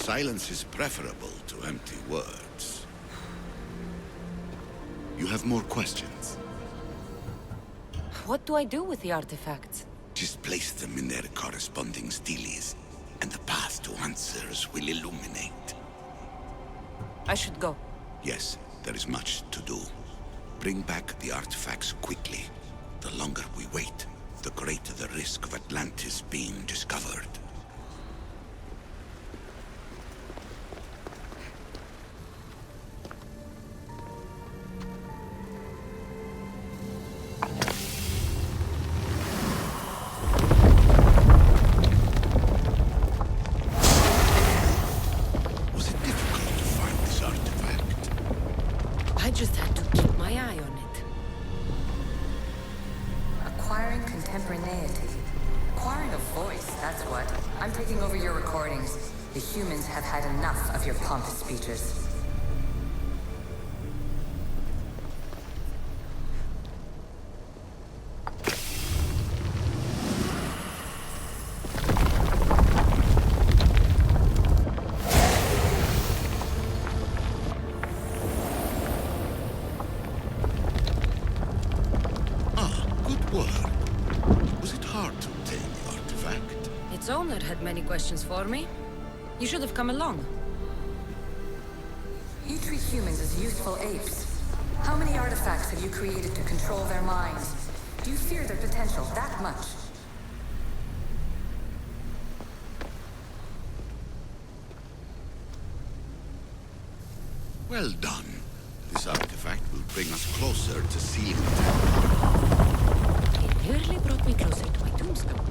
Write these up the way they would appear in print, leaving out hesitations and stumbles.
Silence is preferable to empty words. You have more questions? What do I do with the artifacts? Just place them in their corresponding steles, and the path to answers will illuminate. I should go. Yes, there is much to do. Bring back the artifacts quickly. The longer we wait, the greater the risk of Atlantis being discovered. Was it difficult to find this artifact? I just had to keep my eye on it. Acquiring contemporaneity. Acquiring a voice, that's what. I'm taking over your recordings. The humans have had enough of your pompous speeches. Good work. Was it hard to obtain the artifact? Its owner had many questions for me. You should have come along. You treat humans as useful apes. How many artifacts have you created to control their minds? Do you fear their potential that much? Well done. This artifact will bring us closer to sealing the temple. It nearly brought me closer to my tombstone.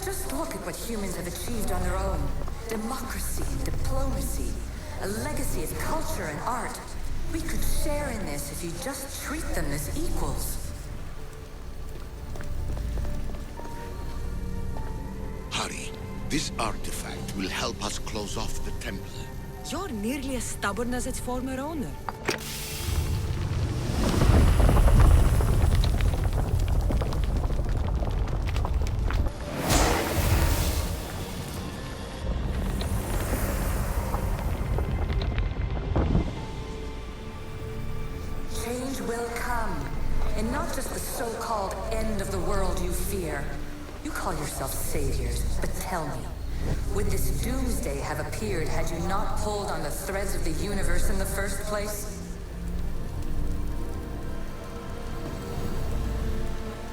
Just look at what humans have achieved on their own. Democracy and diplomacy. A legacy of culture and art. We could share in this if you just treat them as equals. Hurry. This artifact will help us close off the temple. You're nearly as stubborn as its former owner. Change will come. And not just the so-called end of the world you fear. You call yourselves saviors, but tell me, would this doomsday have appeared had you not pulled on the threads of the universe in the first place?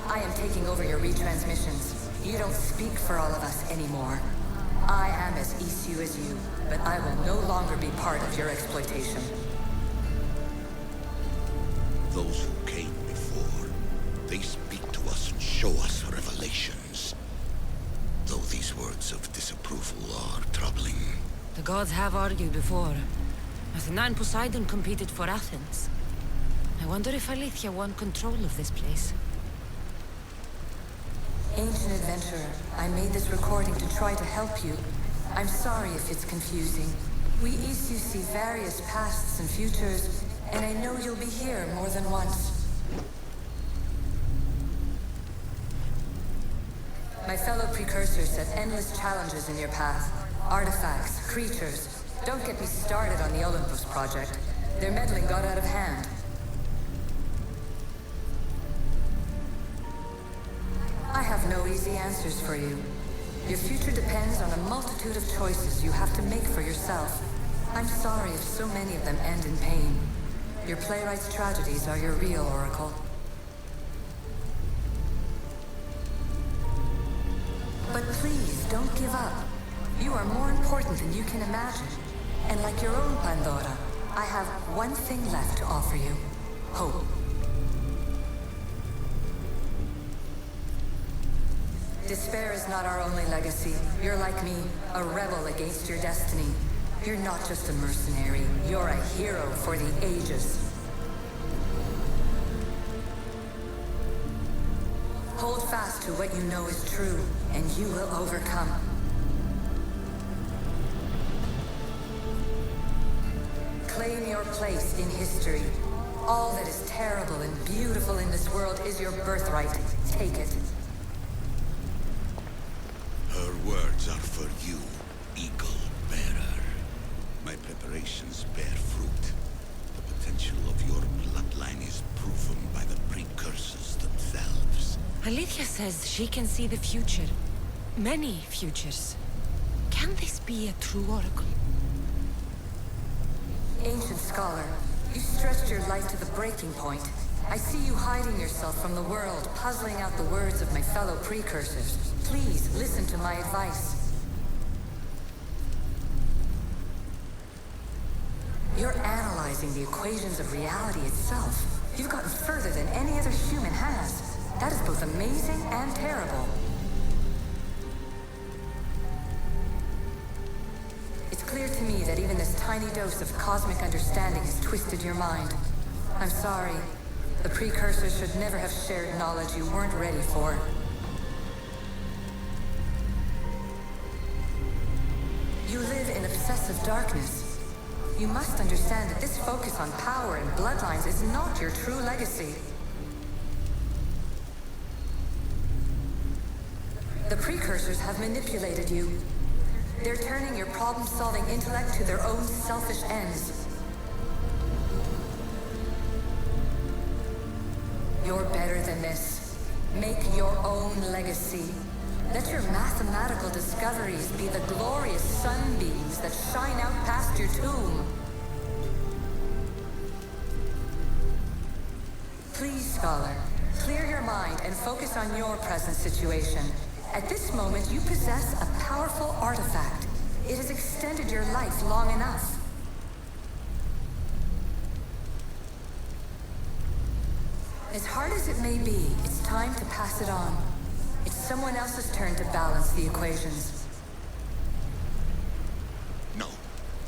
I am taking over your retransmissions. You don't speak for all of us anymore. I am as issue as you, but I will no longer be part of your exploitation. Those who came before, they speak to us and show us revelations. Though these words of disapproval are troubling. The gods have argued before. Athena and Poseidon competed for Athens. I wonder if Alethea won control of this place. Ancient adventurer, I made this recording to try to help you. I'm sorry if it's confusing. We Isu see various pasts and futures, and I know you'll be here more than once. My fellow precursors set endless challenges in your path. Artifacts, creatures. Don't get me started on the Olympus project. Their meddling got out of hand. I have no easy answers for you. Your future depends on a multitude of choices you have to make for yourself. I'm sorry if so many of them end in pain. Your playwright's tragedies are your real oracle. But please, don't give up. You are more important than you can imagine. And like your own Pandora, I have one thing left to offer you. Hope. Despair is not our only legacy. You're like me, a rebel against your destiny. You're not just a mercenary, you're a hero for the ages. Hold fast to what you know is true, and you will overcome. Claim your place in history. All that is terrible and beautiful in this world is your birthright. Take it. Her words are for you, Eagle Bearer. My preparations bear fruit. The potential of your bloodline is proven by the precursors themselves. Alethea says she can see the future. Many futures. Can this be a true oracle? Ancient scholar, you stretched your life to the breaking point. I see you hiding yourself from the world, puzzling out the words of my fellow precursors. Please, listen to my advice. You're analyzing the equations of reality itself. You've gotten further than any other human has. That is both amazing and terrible. It's clear to me that even this tiny dose of cosmic understanding has twisted your mind. I'm sorry. The precursors should never have shared knowledge you weren't ready for. You live in obsessive darkness. You must understand that this focus on power and bloodlines is not your true legacy. The precursors have manipulated you. They're turning your problem-solving intellect to their own selfish ends. You're better than this. Make your own legacy. Let your mathematical discoveries be the glorious sunbeams that shine out past your tomb. Please, scholar, clear your mind and focus on your present situation. At this moment, you possess a powerful artifact. It has extended your life long enough. As hard as it may be, it's time to pass it on. It's someone else's turn to balance the equations. No,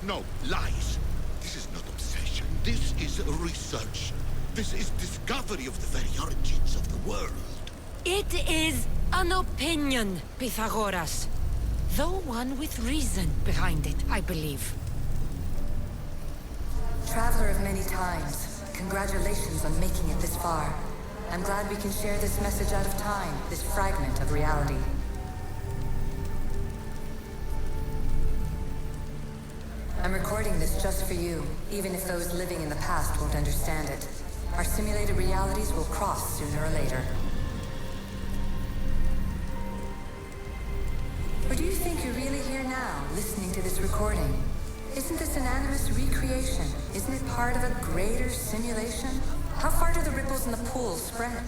no, lies. This is not obsession. This is research. This is discovery of the very origins of the world. It is an opinion, Pythagoras. Though one with reason behind it, I believe. Traveler of many times, congratulations on making it this far. I'm glad we can share this message out of time, this fragment of reality. I'm recording this just for you, even if those living in the past won't understand it. Our simulated realities will cross sooner or later. Or do you think you're really here now, listening to this recording? Isn't this an animus recreation? Isn't it part of a greater simulation? How far do the ripples in the pool spread?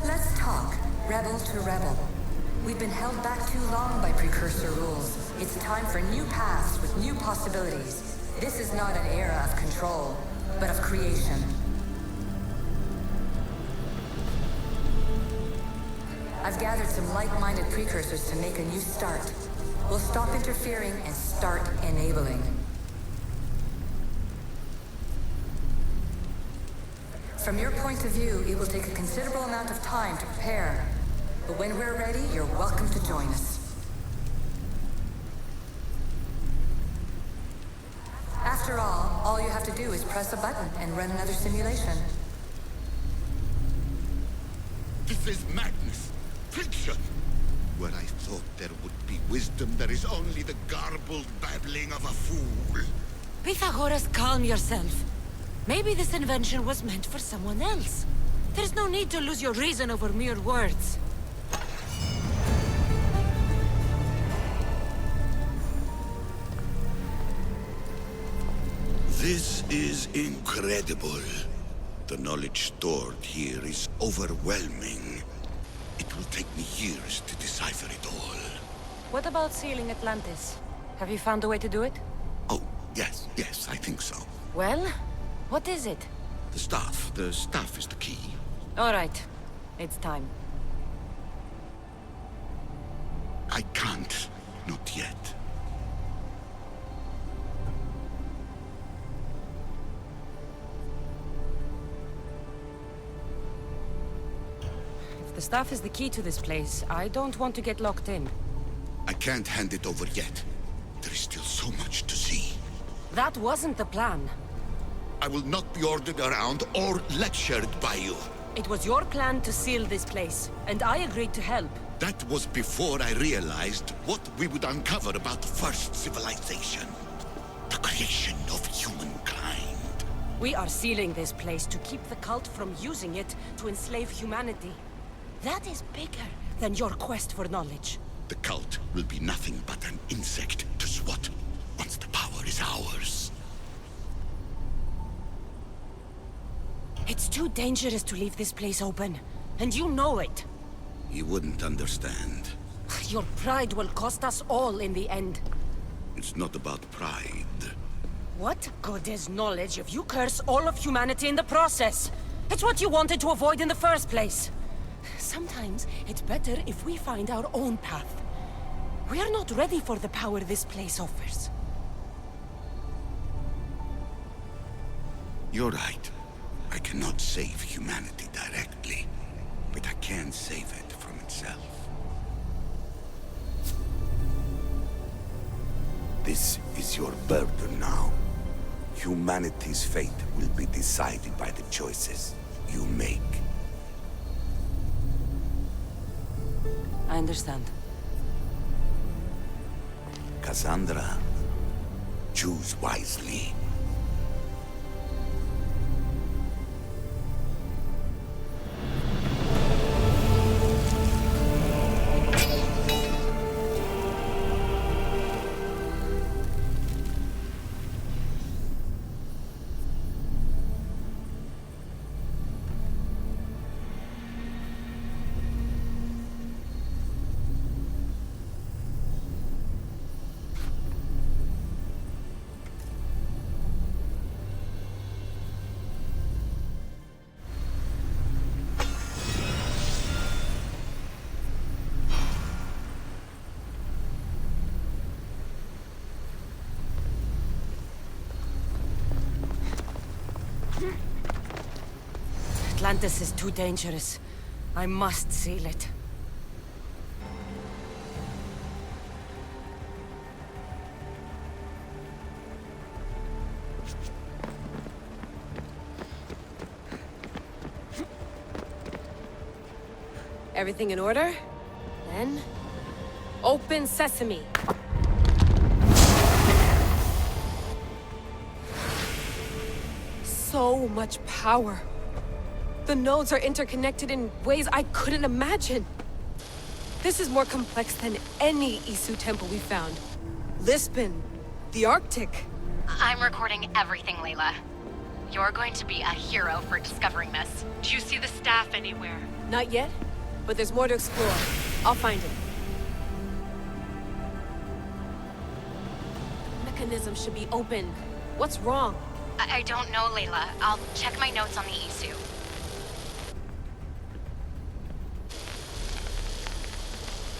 Let's talk, rebel to rebel. We've been held back too long by precursor rules. It's time for new paths with new possibilities. This is not an era of control, but of creation. I've gathered some like-minded precursors to make a new start. We'll stop interfering and start enabling. From your point of view, it will take a considerable amount of time to prepare. But when we're ready, you're welcome to join us. After all you have to do is press a button and run another simulation. This is madness. Fiction. Where I thought there would be wisdom, there is only the garbled babbling of a fool. Pythagoras, calm yourself. Maybe this invention was meant for someone else. There's no need to lose your reason over mere words. This is incredible. The knowledge stored here is overwhelming. It will take me years to decipher it all. What about sealing Atlantis? Have you found a way to do it? Oh, yes, I think so. Well, what is it? The staff is the key. All right, it's time. I can't, not yet. The staff is the key to this place. I don't want to get locked in. I can't hand it over yet. There is still so much to see. That wasn't the plan. I will not be ordered around or lectured by you. It was your plan to seal this place, and I agreed to help. That was before I realized what we would uncover about the first civilization. The creation of humankind. We are sealing this place to keep the cult from using it to enslave humanity. That is bigger than your quest for knowledge. The cult will be nothing but an insect to swat once the power is ours. It's too dangerous to leave this place open, and you know it. You wouldn't understand. Your pride will cost us all in the end. It's not about pride. What good is knowledge if you curse all of humanity in the process? It's what you wanted to avoid in the first place. Sometimes it's better if we find our own path. We are not ready for the power this place offers. You're right. I cannot save humanity directly, but I can save it from itself. This is your burden now. Humanity's fate will be decided by the choices you make. I understand. Cassandra, choose wisely. Atlantis is too dangerous. I must seal it. Everything in order? Then... open sesame! So much power. The nodes are interconnected in ways I couldn't imagine. This is more complex than any Isu temple we found. Lisbon, the Arctic. I'm recording everything, Layla. You're going to be a hero for discovering this. Do you see the staff anywhere? Not yet, but there's more to explore. I'll find it. The mechanism should be open. What's wrong? I don't know, Layla. I'll check my notes on the Isu.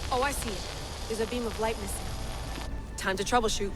Oh, I see it. There's a beam of light missing. Time to troubleshoot.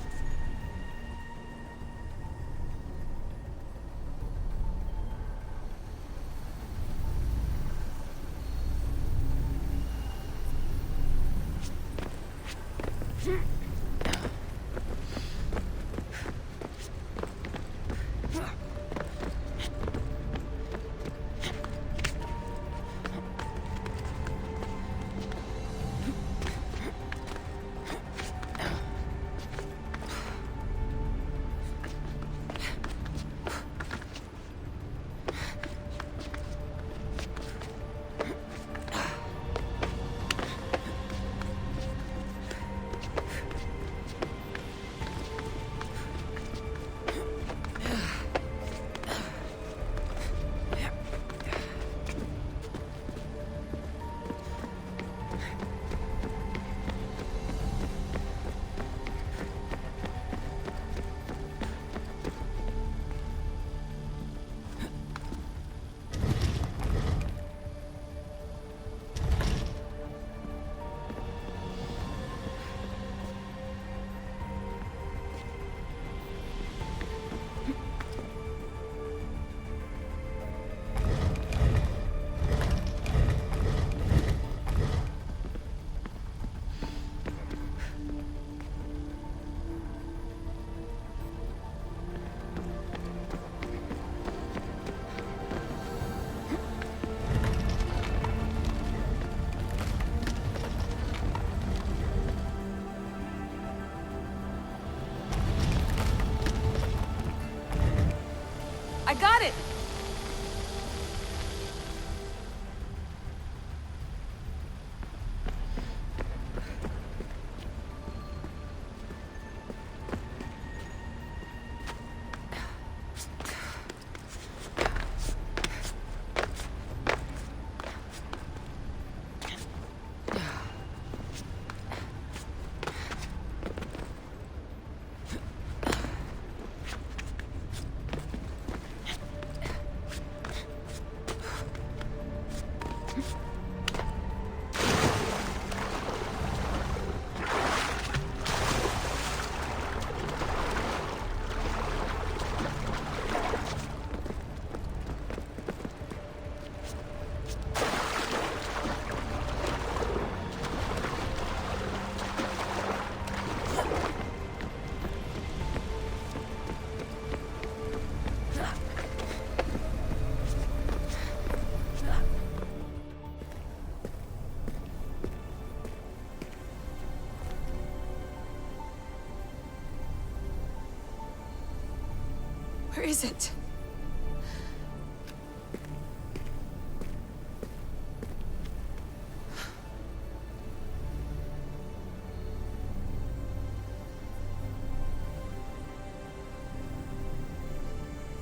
is it?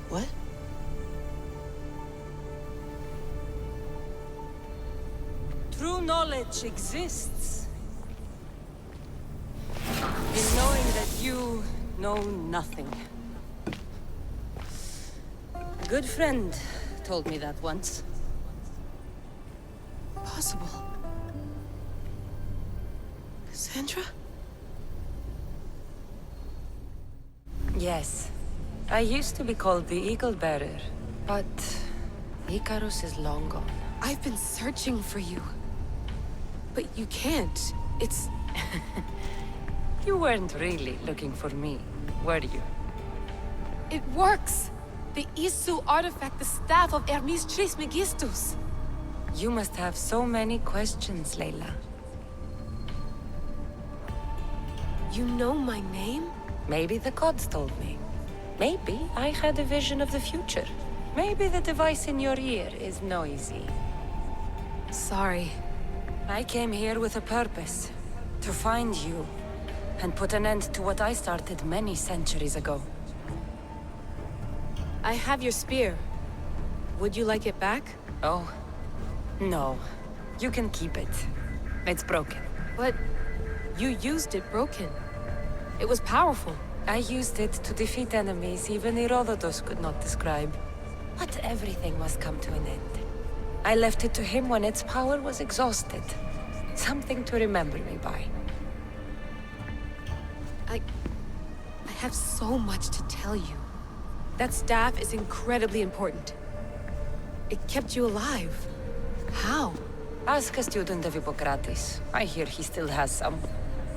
What? True knowledge exists in knowing that you know nothing. A good friend told me that once. Possible. Cassandra? Yes. I used to be called the Eagle Bearer, but Icarus is long gone. I've been searching for you. But you can't. It's... You weren't really looking for me, were you? It works! The Isu artifact, the staff of Hermes Trismegistus. You must have so many questions, Layla. You know my name? Maybe the gods told me. Maybe I had a vision of the future. Maybe the device in your ear is noisy. Sorry. I came here with a purpose. To find you. And put an end to what I started many centuries ago. I have your spear. Would you like it back? Oh. No. You can keep it. It's broken. But... you used it broken. It was powerful. I used it to defeat enemies even Herodotus could not describe. But everything must come to an end. I left it to him when its power was exhausted. Something to remember me by. I have so much to tell you. That staff is incredibly important. It kept you alive. How? Ask a student of Hippocrates. I hear he still has some.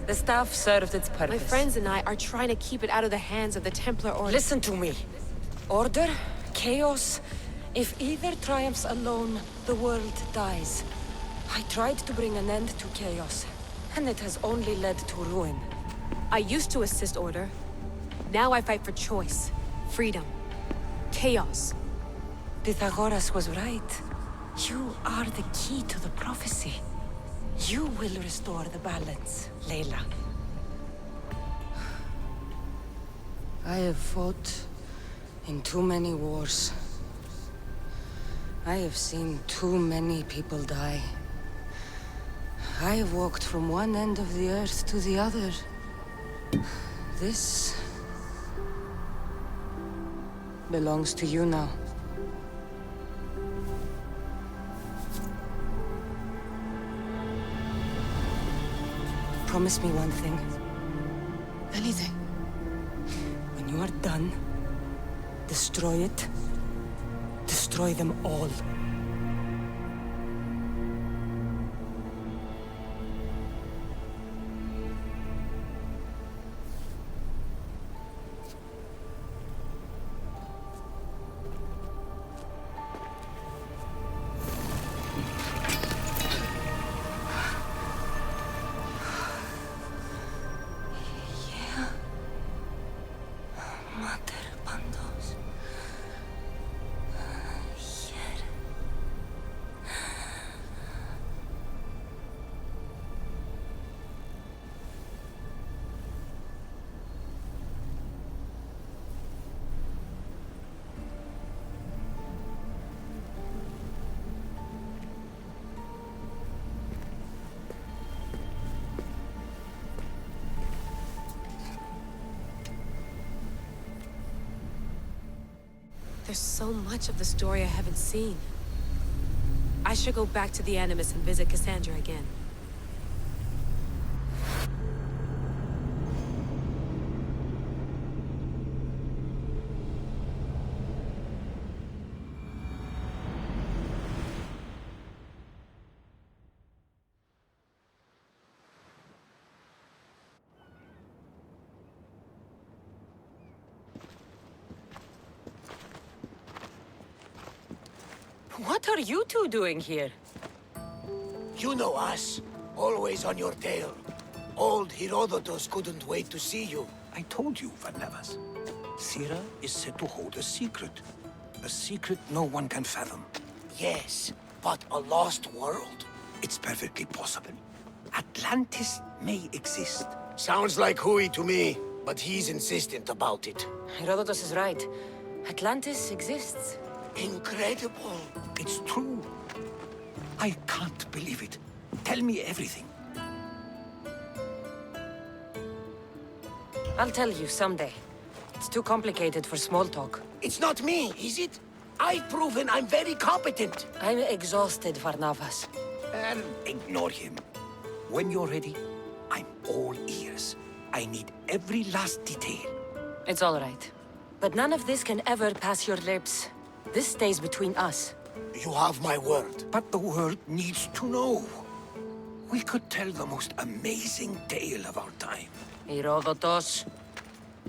The staff served its purpose. My friends and I are trying to keep it out of the hands of the Templar Order. Listen to me. Order, chaos. If either triumphs alone, the world dies. I tried to bring an end to chaos, and it has only led to ruin. I used to assist Order. Now I fight for choice, freedom, chaos. Pythagoras was right. You are the key to the prophecy. You will restore the balance, Layla. I have fought in too many wars. I have seen too many people die. I have walked from one end of the earth to the other. This belongs to you now. Promise me one thing. Anything. When you are done, destroy it. Destroy them all. There's so much of the story I haven't seen. I should go back to the Animus and visit Cassandra again. What are you two doing here? You know us. Always on your tail. Old Herodotus couldn't wait to see you. I told you, Varnavas. Sira is said to hold a secret. A secret no one can fathom. Yes, but a lost world? It's perfectly possible. Atlantis may exist. Sounds like Hui to me, but he's insistent about it. Herodotus is right. Atlantis exists. Incredible. It's true. I can't believe it. Tell me everything. I'll tell you someday. It's too complicated for small talk. It's not me, is it? I've proven I'm very competent. I'm exhausted, Varnavas. Ignore him. When you're ready, I'm all ears. I need every last detail. It's all right. But none of this can ever pass your lips. This stays between us. You have my word. But the world needs to know. We could tell the most amazing tale of our time. Herodotus.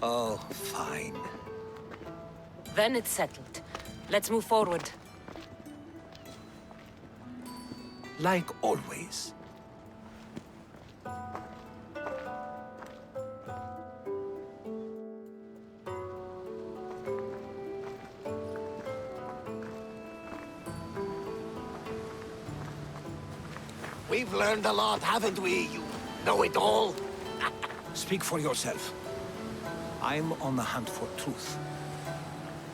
Oh, fine. Then it's settled. Let's move forward. Like always. We've learned a lot, haven't we, you know-it-all? Speak for yourself. I'm on the hunt for truth.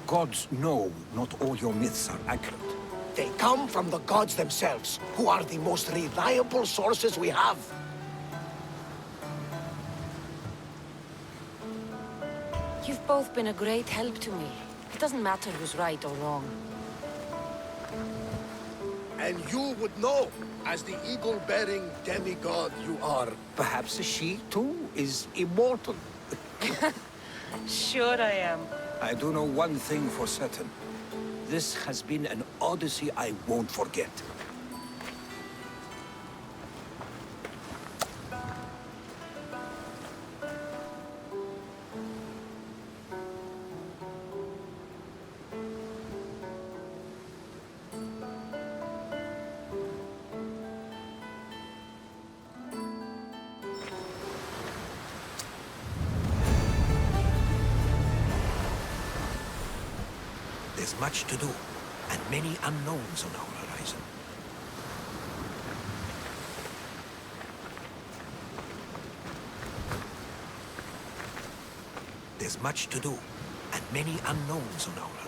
Gods know not all your myths are accurate. They come from the gods themselves, who are the most reliable sources we have. You've both been a great help to me. It doesn't matter who's right or wrong. And you would know, as the eagle-bearing demigod you are. Perhaps she, too, is immortal. Sure I am. I do know one thing for certain. This has been an Odyssey I won't forget. There's much to do, and many unknowns on our horizon. There's much to do, and many unknowns on our